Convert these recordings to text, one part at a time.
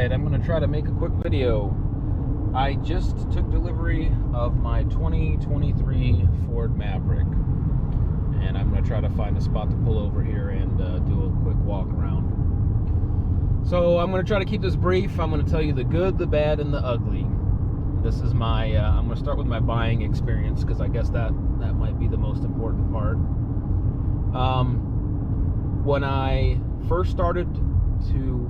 Alright, I'm going to try to make a quick video. I just took delivery of my 2023 Ford Maverick, and I'm going to try to find a spot to pull over here and do a quick walk around. So I'm going to try to keep this brief. I'm going to tell you the good, the bad, and the ugly. This is my, I'm going to start with my buying experience, because I guess that might be the most important part. When I first started to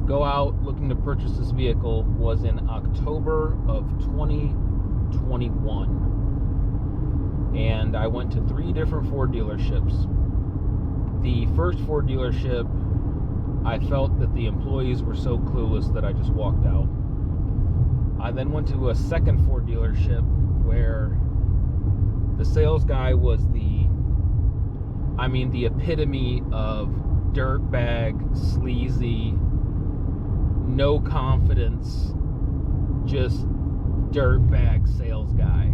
go out looking to purchase this vehicle was in October of 2021, and I went to 3 different Ford dealerships. The first Ford dealership, I felt that the employees were so clueless that I just walked out. I then went to a second Ford dealership where the sales guy was the epitome of dirtbag, sleazy, no confidence, just dirtbag sales guy.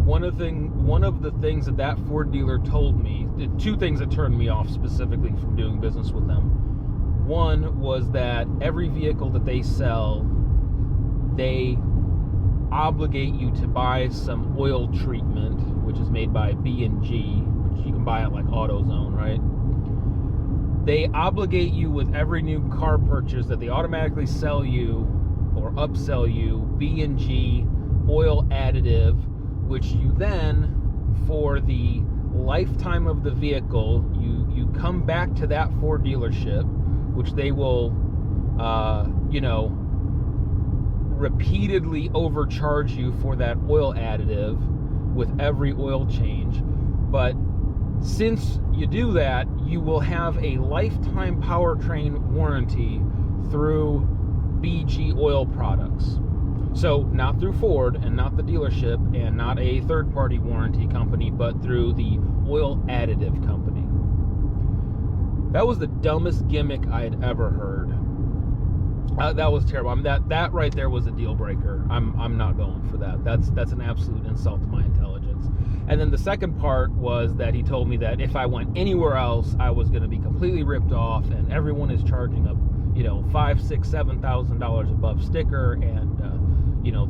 One of the things that Ford dealer told me, 2 things that turned me off specifically from doing business with them. One was that every vehicle that they sell, they obligate you to buy some oil treatment, which is made by B&G, which you can buy at like AutoZone, right? They obligate you with every new car purchase that they automatically sell you or upsell you B&G oil additive, which you then, for the lifetime of the vehicle, you come back to that Ford dealership, which they will, repeatedly overcharge you for that oil additive with every oil change. But since you do that, you will have a lifetime powertrain warranty through BG oil products. So not through Ford and not the dealership and not a third-party warranty company, but through the oil additive company. That was the dumbest gimmick I had ever heard. That was terrible. That right there was a deal breaker. I'm not going for that. That's an absolute insult to my intelligence. And then the second part was that he told me that if I went anywhere else, I was going to be completely ripped off, and everyone is charging up, $5,000, $6,000, $7,000 above sticker, and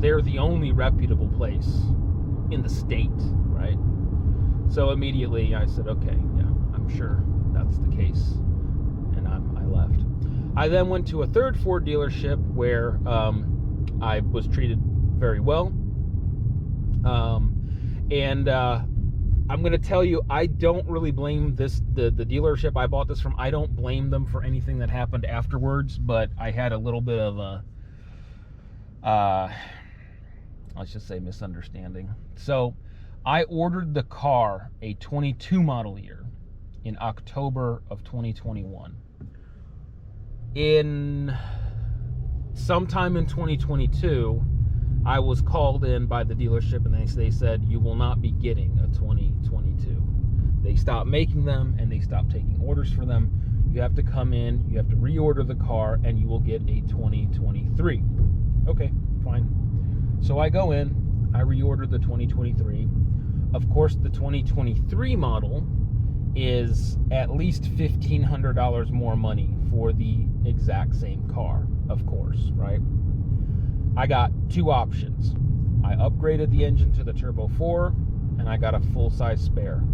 they're the only reputable place in the state, right? So immediately I said, okay, yeah, I'm sure that's the case, and I left. I then went to a third Ford dealership where I was treated very well. And I'm going to tell you, I don't really blame the dealership I bought this from. I don't blame them for anything that happened afterwards, but I had a little bit of a, let's just say, misunderstanding. So I ordered the car, a 22 model year, in October of 2021. Sometime in 2022, I was called in by the dealership, and they said, you will not be getting a 2022. They stopped making them, and they stopped taking orders for them. You have to come in, you have to reorder the car, and you will get a 2023. Okay, fine. So I go in, I reorder the 2023. Of course, the 2023 model is at least $1,500 more money for the exact same car, of course, right? I got 2 options. I upgraded the engine to the Turbo 4, and I got a full-size spare.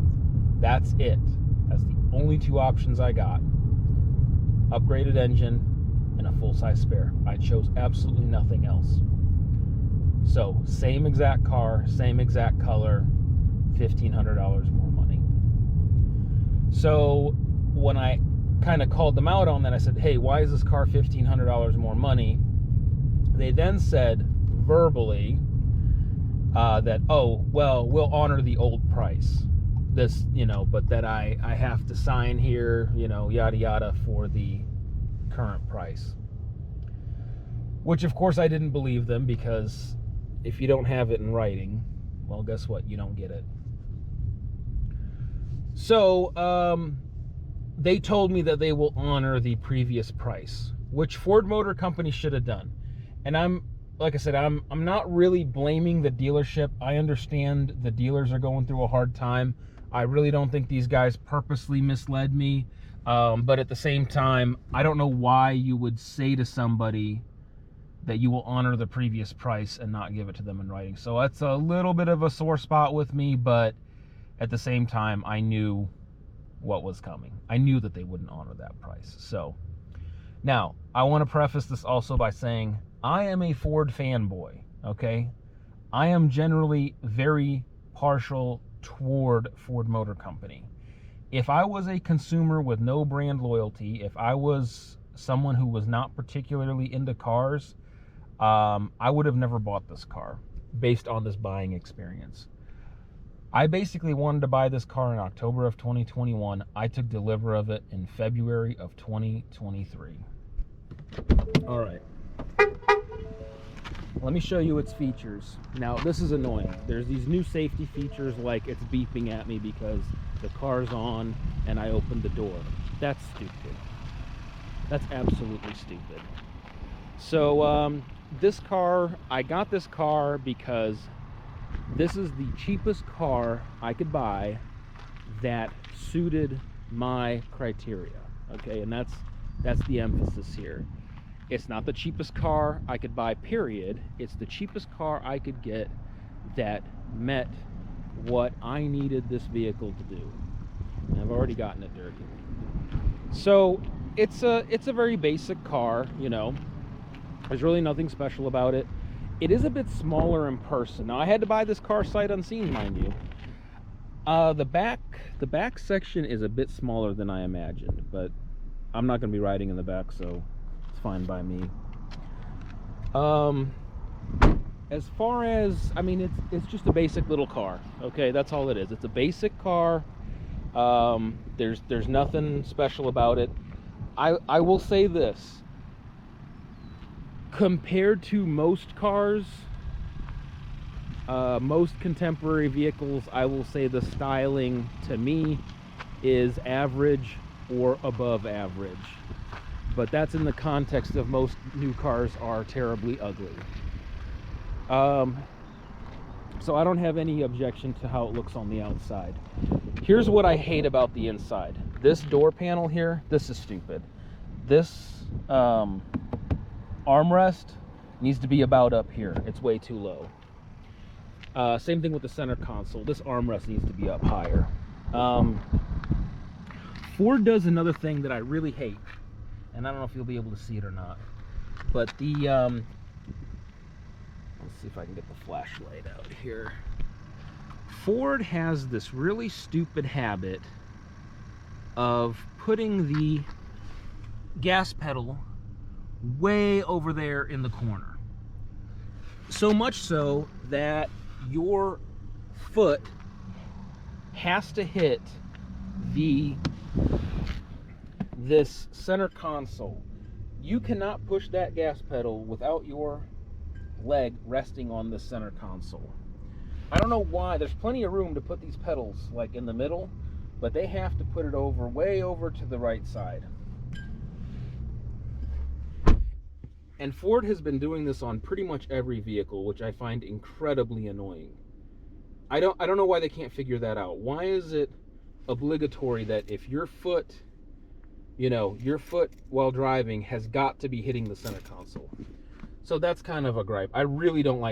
That's it. That's the only 2 options I got. Upgraded engine and a full-size spare. I chose absolutely nothing else. So, same exact car, same exact color, $1,500 more money. So, when I kind of called them out on that, I said, hey, why is this car $1,500 more money? They then said verbally that, oh, well, we'll honor the old price. This, but that I have to sign here, yada, yada, for the current price. Which, of course, I didn't believe them, because if you don't have it in writing, well, guess what? You don't get it. So, they told me that they will honor the previous price, which Ford Motor Company should have done. And like I said, I'm not really blaming the dealership. I understand the dealers are going through a hard time. I really don't think these guys purposely misled me. But at the same time, I don't know why you would say to somebody that you will honor the previous price and not give it to them in writing. So that's a little bit of a sore spot with me, but at the same time, I knew what was coming. I knew that they wouldn't honor that price. So now, I want to preface this also by saying I am a Ford fanboy, okay? I am generally very partial toward Ford Motor Company. If I was a consumer with no brand loyalty, if I was someone who was not particularly into cars, I would have never bought this car based on this buying experience. I basically wanted to buy this car in October of 2021. I took delivery of it in February of 2023. All right. Let me show you its features. Now, this is annoying. There's these new safety features like it's beeping at me because the car's on and I opened the door. That's stupid. That's absolutely stupid. So, this car, I got this car because this is the cheapest car I could buy that suited my criteria. Okay, and that's the emphasis here. It's not the cheapest car I could buy, period. It's the cheapest car I could get that met what I needed this vehicle to do. And I've already gotten it dirty. So it's a very basic car, you know. There's really nothing special about it. It is a bit smaller in person. Now, I had to buy this car sight unseen, mind you. The back section is a bit smaller than I imagined, but I'm not going to be riding in the back, so it's fine by me. As far as, I mean, it's just a basic little car. Okay, that's all it is. It's a basic car. There's nothing special about it. I will say this. Compared to most cars, most contemporary vehicles, I will say the styling to me is average or above average. But that's in the context of most new cars are terribly ugly. So I don't have any objection to how it looks on the outside. Here's what I hate about the inside. This door panel here, this is stupid. This armrest needs to be about up here. It's way too low. Same thing with the center console. This armrest needs to be up higher. Ford does another thing that I really hate, and I don't know if you'll be able to see it or not, but the let's see if I can get the flashlight out here. Ford has this really stupid habit of putting the gas pedal way over there in the corner. So much so that your foot has to hit this center console. You cannot push that gas pedal without your leg resting on the center console. I don't know why. There's plenty of room to put these pedals like in the middle, but they have to put it over, way over to the right side. And Ford has been doing this on pretty much every vehicle, which I find incredibly annoying. I don't know why they can't figure that out. Why is it obligatory that if your foot, your foot while driving has got to be hitting the center console? So that's kind of a gripe. I really don't like